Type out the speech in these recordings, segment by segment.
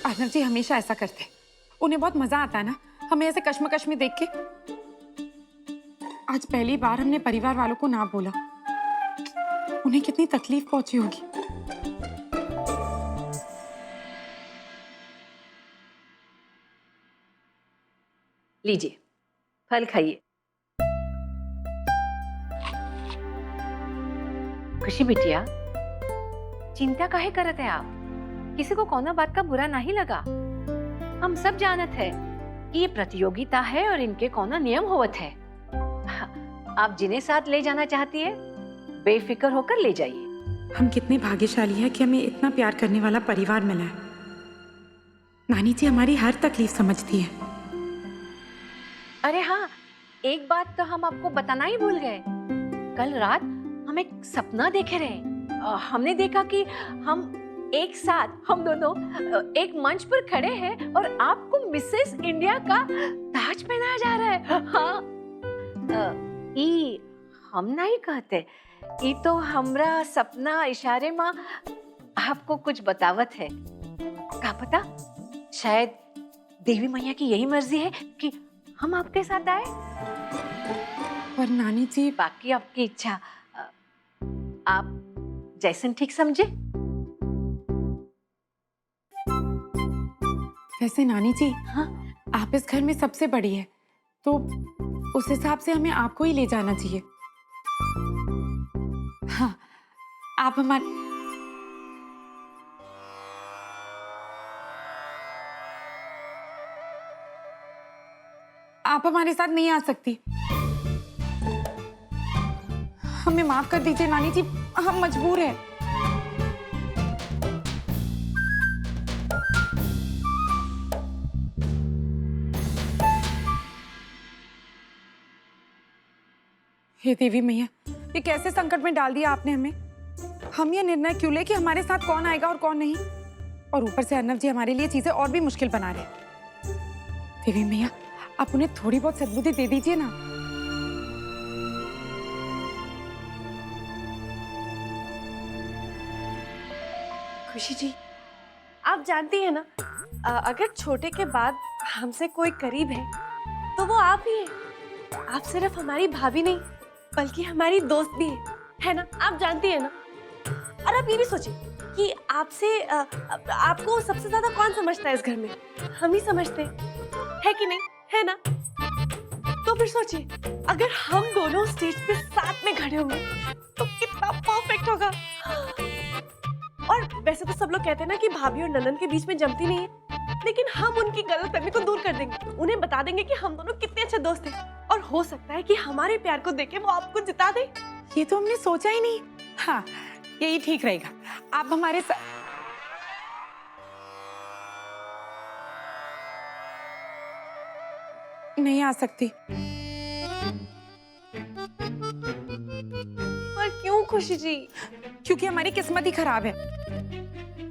अर्नव जी हमेशा ऐसा करते हैं, उन्हें बहुत मजा आता है ना हमें ऐसे कश्मकश में देख के। आज पहली बार हमने परिवार वालों को ना बोला, उन्हें कितनी तकलीफ पहुंची होगी। लीजिए, फल खाइए। खुशी बिटिया, चिंता काहे करत है आप? किसी को कौनो बात का बुरा नहीं लगा। हम सब जानत है कि ये प्रतियोगिता है और इनके कौनो नियम होवत है। आप जिन्हें साथ ले जाना चाहती है बेफिक्र होकर ले जाइए। हम कितने भाग्यशाली हैं कि हमें इतना प्यार करने वाला परिवार मिला है। नानी जी हमारी हर तकलीफ समझती है। अरे हाँ, एक बात तो हम आपको बताना ही भूल गए। कल रात हम एक सपना देखे रहे। हमने देखा कि हम एक साथ, हम दोनों एक मंच पर खड़े हैं और आपको मिसेस इंडिया का ताज पहनाया जा रहा है। हाँ, ई हम नहीं कहते, ई तो हमरा सपना इशारे में आपको कुछ बतावत है। क्या पता शायद देवी मैया की यही मर्जी है कि हम आपके साथ आए। पर नानी जी, बाकी आपकी इच्छा, आप जैसन ठीक समझे। वैसे नानी जी, हाँ, आप इस घर में सबसे बड़ी है, तो उस हिसाब से हमें आपको ही ले जाना चाहिए। हाँ, आप हमारे साथ नहीं आ सकती। हमें माफ कर दीजिए नानी जी, हम मजबूर हैं। हे देवी मैया, ये कैसे संकट में डाल दिया आपने हमें। हम ये निर्णय क्यों ले कि हमारे साथ कौन आएगा और कौन नहीं, और ऊपर से अर्नव जी हमारे लिए चीजें और भी मुश्किल बना रहे हैं। देवी मैया, आप उन्हें थोड़ी बहुत सद्बुद्धि दे दीजिए ना। खुशी जी, आप जानती हैं ना, अगर छोटे के बाद हमसे कोई करीब है तो वो आप ही हैं। आप सिर्फ हमारी भाभी नहीं बल्कि हमारी दोस्त भी है ना? आप जानती हैं ना। और आप ये भी सोचिए कि आपसे आपको सबसे ज्यादा कौन समझता है इस घर में? हम ही समझते हैं, है कि नहीं? है ना? तो फिर सोचिए, अगर हम दोनों स्टेज पे साथ में खड़े होंगे तो कितना परफेक्ट होगा। और वैसे तो सब लोग कहते हैं ना कि भाभी और ननन के बीच में जमती नहीं है, लेकिन हम उनकी गलतफहमी को दूर कर देंगे। उन्हें बता देंगे कि हम दोनों कितने अच्छे दोस्त हैं, और हो सकता है कि हमारे प्यार को देख के वो आपको जिता दे। ये तो हमने सोचा ही नहीं। हाँ, यही ठीक रहेगा। आप हमारे साथ नहीं आ सकती। पर क्यों खुशी जी? क्योंकि हमारी किस्मत ही खराब है।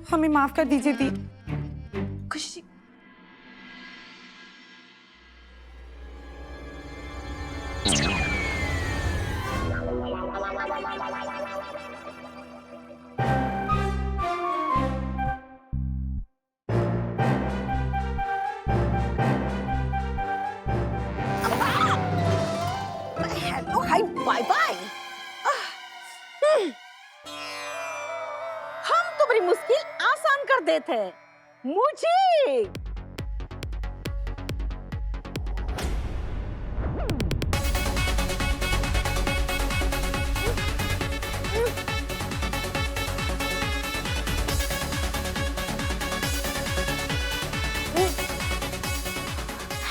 हमें माफ कर दीजिए दी। खुशी जी, हेलो, हाय, बाय बाय। हम तुम्हारी मुश्किल आसान कर देते हैं। मुझे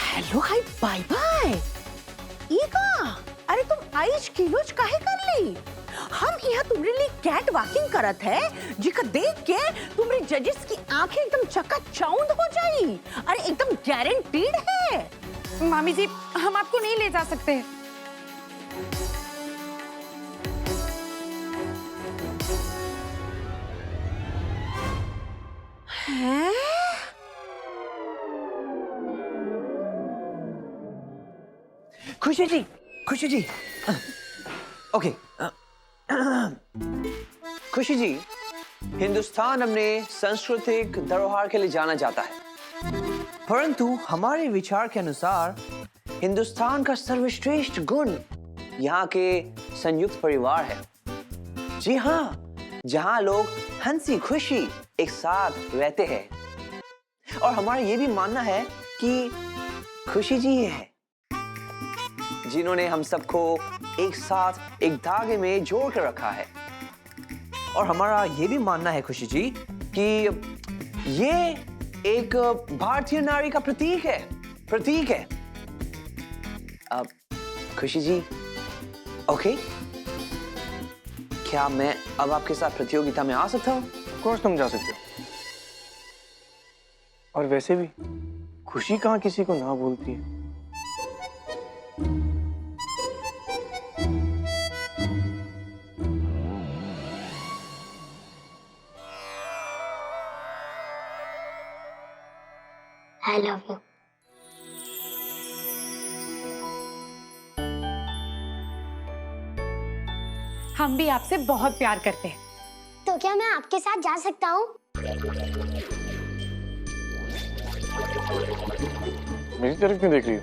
हेलो, हाय, बाय बाय। अरे तुम आइज किलोज काहे कर ली? हम यहाँ तुम्हारे लिए कैट वॉकिंग करत है, जिका देख के तुम्हारी जजेस की आंखें एकदम चकाचौंध हो जाई। अरे एकदम गारंटीड है। मामी जी, हम आपको नहीं ले जा सकते। हैं? खुशी जी, खुशी जी, ओके। खुशी जी, हिंदुस्तान अपने सांस्कृतिक धरोहर के लिए जाना जाता है, परंतु हमारे विचार के अनुसार हिंदुस्तान का सर्वश्रेष्ठ गुण यहाँ के संयुक्त परिवार है। जी हाँ, जहाँ लोग हंसी खुशी एक साथ रहते हैं। और हमारा ये भी मानना है कि खुशी जी ही है जिन्होंने हम सबको एक साथ एक धागे में जोड़ कर रखा है। और हमारा ये भी मानना है खुशी जी कि ये एक भारतीय नारी का प्रतीक है। अब खुशी जी, ओके, क्या मैं अब आपके साथ प्रतियोगिता में आ सकता हूँ? ऑफ कोर्स तुम जा सकते हो। और वैसे भी खुशी कहाँ किसी को ना बोलती है। I love you. हम भी आपसे बहुत प्यार करते हैं। तो क्या मैं आपके साथ जा सकता हूँ? मेरी तरफ क्यों देख रही हो?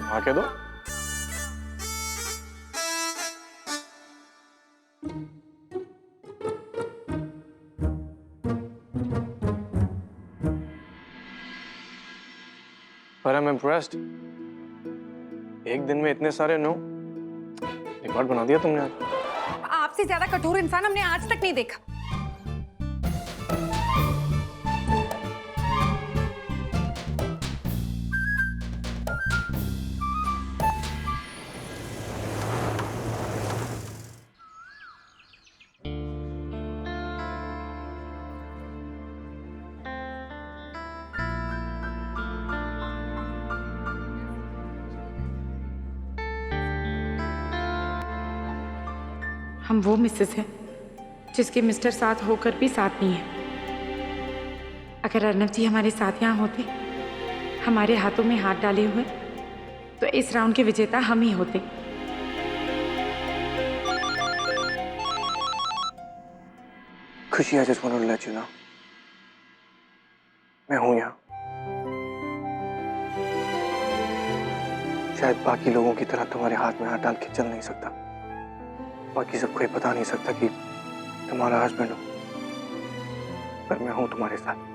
हाँ कह दो। पर I'm impressed. एक दिन में इतने सारे नो, रिकॉर्ड बना दिया तुमने आज। आपसे ज्यादा कठोर इंसान हमने आज तक नहीं देखा। हम वो मिसेस हैं जिसके मिस्टर साथ होकर भी साथ नहीं है। अगर अर्नब जी हमारे साथ यहाँ होते, हमारे हाथों में हाथ डाले हुए, तो इस राउंड के विजेता हम ही होते। खुशी, I just want to let you know, मैं हूं यहाँ। शायद बाकी लोगों की तरह तुम्हारे हाथ में हाथ डाल के चल नहीं सकता, बाकी सबको ये बता नहीं सकता कि तुम्हारा हस्बैंड हो, पर मैं हूं तुम्हारे साथ।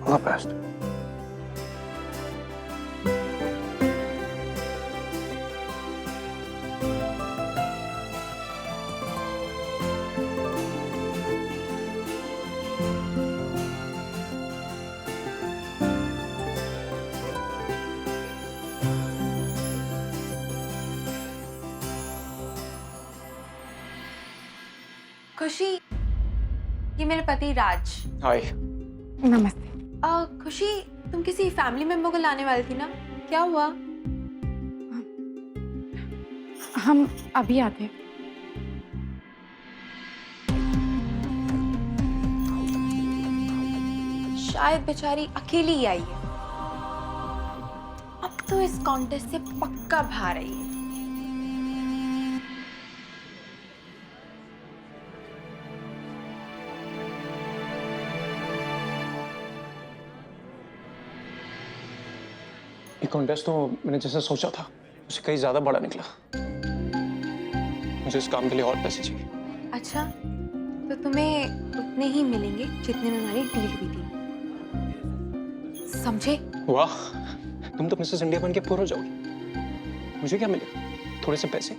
All the best. खुशी, ये मेरे पति राज। हाय। नमस्ते। खुशी, तुम किसी फैमिली मेंबर को लाने वाली थी ना, क्या हुआ? हम अभी आते हैं। शायद बेचारी अकेली ही आई है। अब तो इस कॉन्टेस्ट से पक्का बाहर आई है। ये कॉन्टेस्ट तो मैंने जैसा सोचा था उससे कहीं ज्यादा बड़ा निकला। मुझे इस काम के लिए और पैसे चाहिए। अच्छा, तो तुम्हें उतने ही मिलेंगे जितने में हमारी डील हुई थी, समझे? वाह, तुम तो मिसेस इंडिया बन के पूरा हो जाओगी। मुझे क्या मिलेगा? थोड़े से पैसे।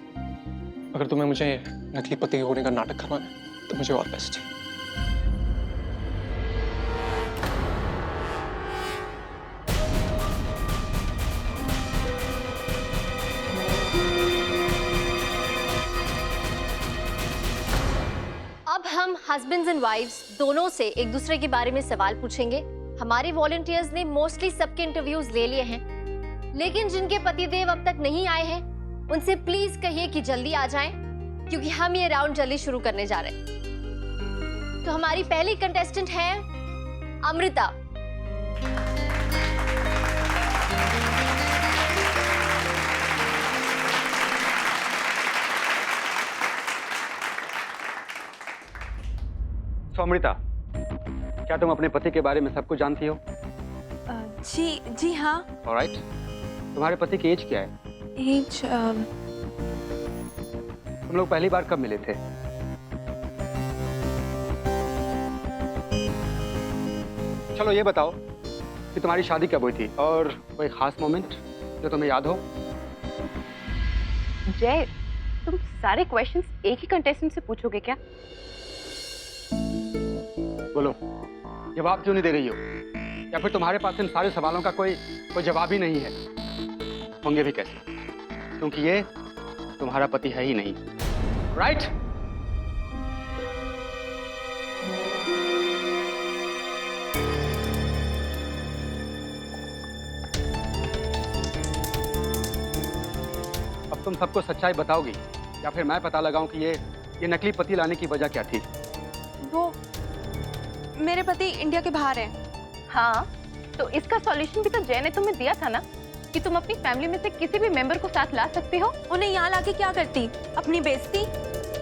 अगर तुम्हें मुझे नकली पति होने का नाटक करवाना है तो मुझे और पैसे चाहिए। अब हम हस्बैंड्स एंड वाइफ्स दोनों से एक दूसरे के बारे में सवाल पूछेंगे। हमारे वॉलंटियर्स ने मोस्टली सबके इंटरव्यूज ले लिए हैं, लेकिन जिनके पतिदेव अब तक नहीं आए हैं उनसे प्लीज कहिए कि जल्दी आ जाएं, क्योंकि हम ये राउंड जल्दी शुरू करने जा रहे हैं। तो हमारी पहली कंटेस्टेंट है अमृता। तो अमृता, क्या तुम अपने पति के बारे में सब कुछ जानती हो? जी हाँ। ऑलराइट। तुम्हारे पति की एज क्या है? एज तुम लोग पहली बार कब मिले थे? चलो ये बताओ कि तुम्हारी शादी कब हुई थी और कोई खास मोमेंट जो तुम्हें याद हो? जय, तुम सारे क्वेश्चंस एक ही कंटेस्टेंट से पूछोगे क्या? बोलो, जवाब क्यों नहीं दे रही हो? या फिर तुम्हारे पास इन सारे सवालों का कोई जवाब ही नहीं है? होंगे भी कैसे, क्योंकि ये तुम्हारा पति है ही नहीं, राइट? अब तुम सबको सच्चाई बताओगी या फिर मैं पता लगाऊं कि ये नकली पति लाने की वजह क्या थी? वो मेरे पति इंडिया के बाहर हैं। हाँ, तो इसका सॉल्यूशन भी तो जय ने तुम्हें दिया था ना, कि तुम अपनी फैमिली में से किसी भी मेंबर को साथ ला सकती हो। उन्हें यहाँ लाके क्या करती? अपनी बेइज्जती?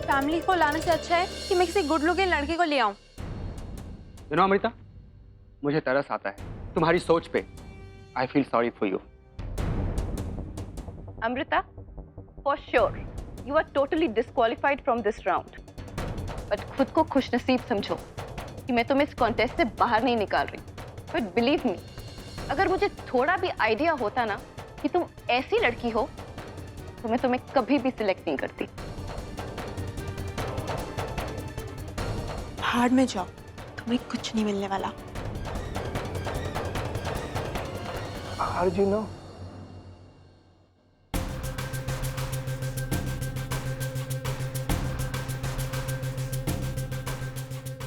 फैमिली को लाने से अच्छा है कि मैं किसी गुड लुकिंग लड़के को ले आऊं। सुनो अमृता, मुझे तरस आता है तुम्हारी सोच पे। I feel sorry for you. Amrita, for sure you are totally disqualified from this round. But खुद को खुशनसीब समझो कि मैं तुम्हें इस कॉन्टेस्ट से बाहर नहीं निकाल रही। बट बिलीव मी, अगर मुझे थोड़ा भी आइडिया होता ना कि तुम ऐसी लड़की हो, तो मैं तुम्हें कभी भी सिलेक्ट नहीं करती। भाड़ में जाओ, तुम्हें कुछ नहीं मिलने वाला। How did you know?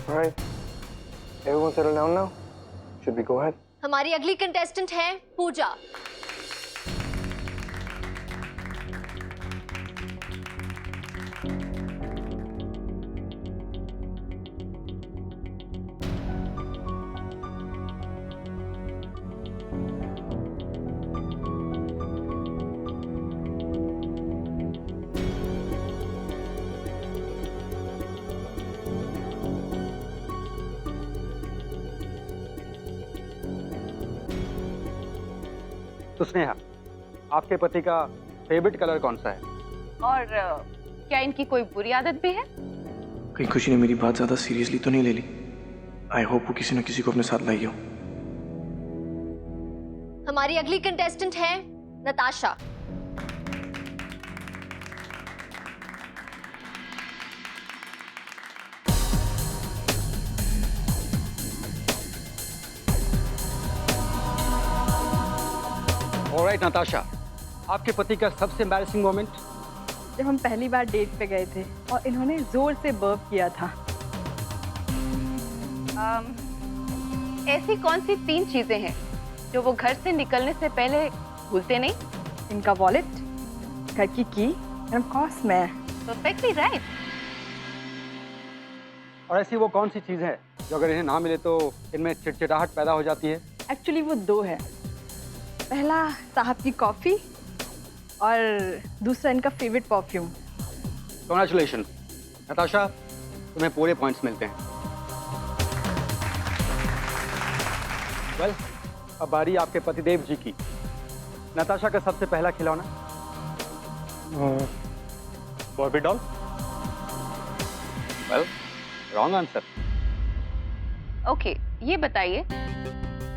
All right. Everyone settle down now. Should we go ahead? हमारी अगली कंटेस्टेंट है पूजा। तो स्नेहा, आपके पति का फेवरेट कलर कौन सा है? और क्या इनकी कोई बुरी आदत भी है? कहीं खुशी ने मेरी बात ज्यादा सीरियसली तो नहीं ले ली? आई होप वो किसी न किसी को अपने साथ लाई हो। हमारी अगली कंटेस्टेंट है नताशा। ऑलराइट नताशा, आपके पति का सबसे एम्बैरेसिंग मोमेंट? जब हम पहली बार डेट पे गए थे और इन्होंने जोर से बर्प किया था। ऐसी कौन सी 3 चीजें हैं जो वो घर से निकलने से पहले भूलते नहीं? इनका वॉलेट, घर की की और ऑफ कोर्स मैं। Perfectly right. और ऐसी वो कौन सी चीज है जो अगर इन्हें ना मिले तो इनमें चिड़चिड़ाहट पैदा हो जाती है? एक्चुअली वो 2 है। पहला साहब की कॉफी और दूसरा इनका फेवरेट परफ्यूम। कांग्रेचुलेशन नताशा, तुम्हें पूरे पॉइंट्स मिलते हैं। वेल, अब बारी आपके पतिदेव जी की। नताशा का सबसे पहला खिलौना? Barbie doll. Well, wrong answer. Okay, ये बताइए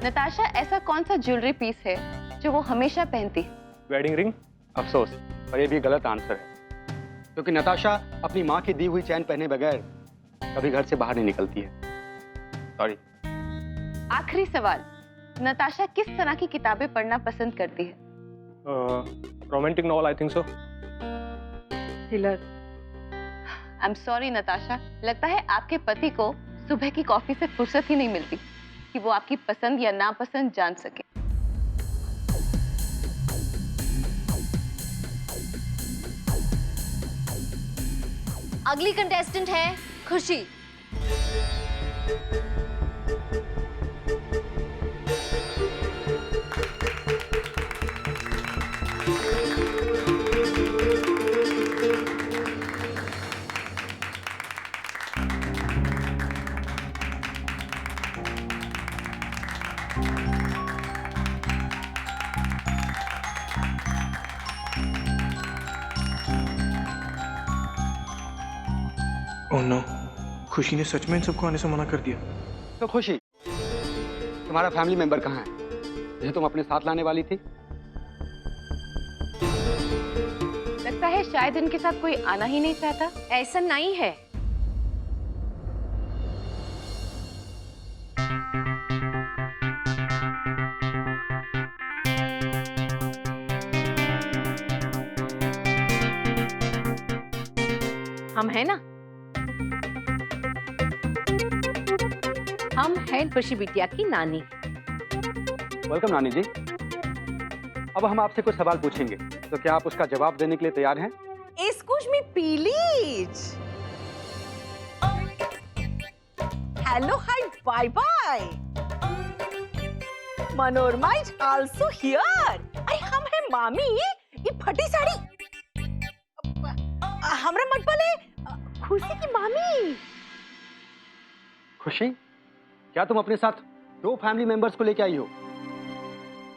नताशा ऐसा कौन सा ज्वेलरी पीस है जो वो हमेशा पहनती? Wedding ring. अफसोस, पर ये भी गलत आंसर है, क्योंकि नताशा अपनी माँ की दी हुई चैन पहने बगैर कभी घर से बाहर नहीं निकलती है। सॉरी। आखिरी सवाल, नताशा किस तरह की किताबें पढ़ना पसंद करती है? Romantic novel, I think so. Thriller. I am sorry Natasha, लगता है आपके पति को सुबह की कॉफी से फुर्सत ही नहीं मिलती कि वो आपकी पसंद या नापसंद जान सके। अगली कंटेस्टेंट है खुशी। ओह नो, खुशी ने सच में इन सबको आने से मना कर दिया। तो खुशी, तुम्हारा फैमिली मेंबर कहाँ है जिसे तुम अपने साथ लाने वाली थी? लगता है शायद इनके साथ कोई आना ही नहीं चाहता। ऐसा नहीं है। हम है ना, हम हैं खुशी बिटिया की नानी। वेलकम नानी जी। अब हम आपसे कुछ सवाल पूछेंगे, तो क्या आप उसका जवाब देने के लिए तैयार हैं? Excuse me, please. Hello, hi, bye bye. Manorama is also here. आई हम है मामी, ये फटी साड़ी। हमरा मत बोले, खुशी की मामी। खुशी, क्या तुम अपने साथ 2 फैमिली मेंबर्स को लेके आई हो?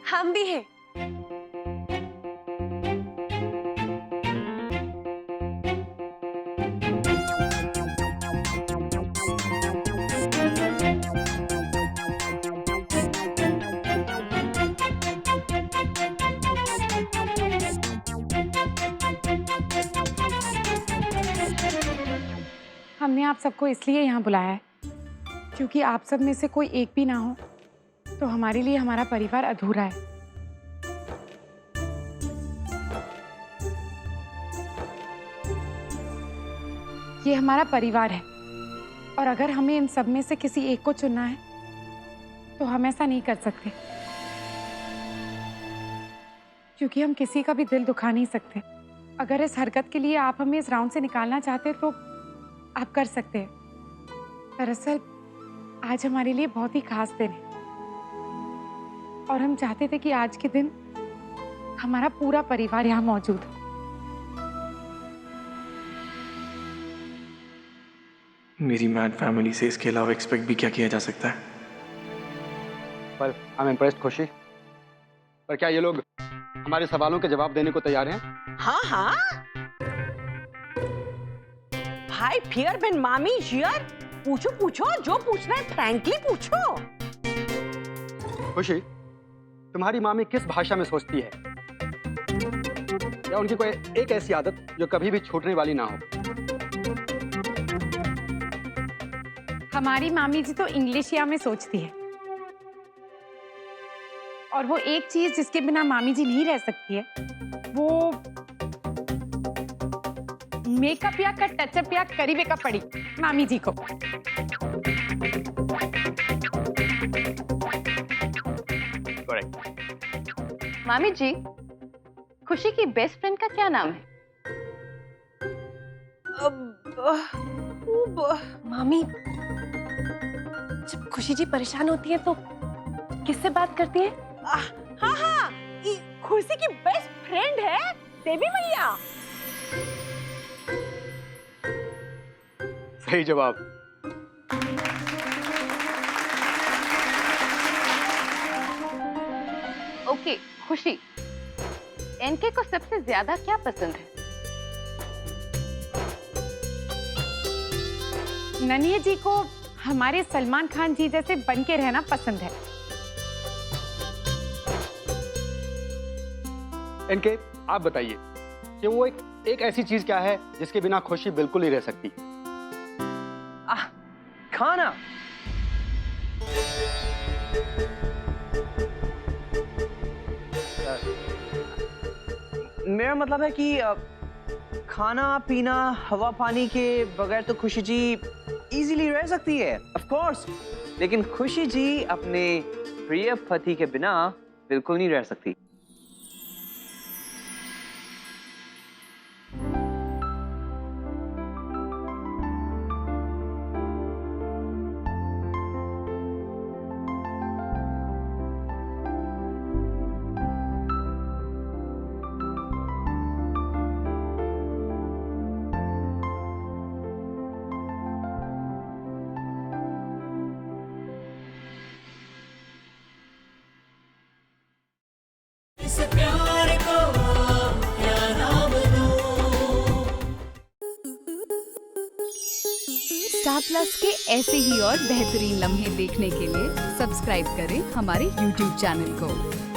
हम भी हैं। हमने आप सबको इसलिए यहाँ बुलाया है क्योंकि आप सब में से कोई एक भी ना हो तो हमारे लिए हमारा परिवार अधूरा है। ये हमारा परिवार है और अगर हमें इन सब में से किसी एक को चुनना है तो हम ऐसा नहीं कर सकते क्योंकि हम किसी का भी दिल दुखा नहीं सकते। अगर इस हरकत के लिए आप हमें इस राउंड से निकालना चाहते तो आप कर सकते हैं। दरअसल आज हमारे लिए बहुत ही खास दिन है और हम चाहते थे कि आज के दिन हमारा पूरा परिवार यहाँ मौजूद हो। मेरी मैड फैमिली से इसके अलावा एक्सपेक्ट भी क्या किया जा सकता है? पर आई एम इम्प्रेस्ड खुशी। पर क्या ये लोग हमारे सवालों के जवाब देने को तैयार हैं? हाँ हाँ, भाई फियर बिन मामी हियर। पूछो पूछो, जो पूछना है फ्रैंकली पूछो। खुशी, तुम्हारी मामी किस भाषा में सोचती है? या उनकी कोई एक ऐसी आदत जो कभी भी छूटने वाली ना हो? हमारी मामी जी तो इंग्लिशिया में सोचती है और वो एक चीज जिसके बिना मामी जी नहीं रह सकती है वो मेकअप या का टचअप या करी मेकअप पड़ी मामी जी को। करेक्ट। मामी जी, खुशी की बेस्ट फ्रेंड का क्या नाम है? मामी, जब खुशी जी परेशान होती है तो किससे बात करती है? हाँ हाँ, ये खुशी की बेस्ट फ्रेंड है देवी मैया। सही जवाब। ओके खुशी, एनके को सबसे ज्यादा क्या पसंद है? ननिया जी को हमारे सलमान खान जी जैसे बन के रहना पसंद है। इनके आप बताइए कि वो एक ऐसी चीज क्या है जिसके बिना खुशी बिल्कुल नहीं रह सकती? खाना। मेरा मतलब है कि खाना पीना हवा पानी के बगैर तो खुशी जी इजीली रह सकती है। ऑफ कोर्स लेकिन खुशी जी अपने प्रिय पति के बिना बिल्कुल नहीं रह सकती। स्टार प्लस के ऐसे ही और बेहतरीन लम्हे देखने के लिए सब्सक्राइब करें हमारे YouTube चैनल को।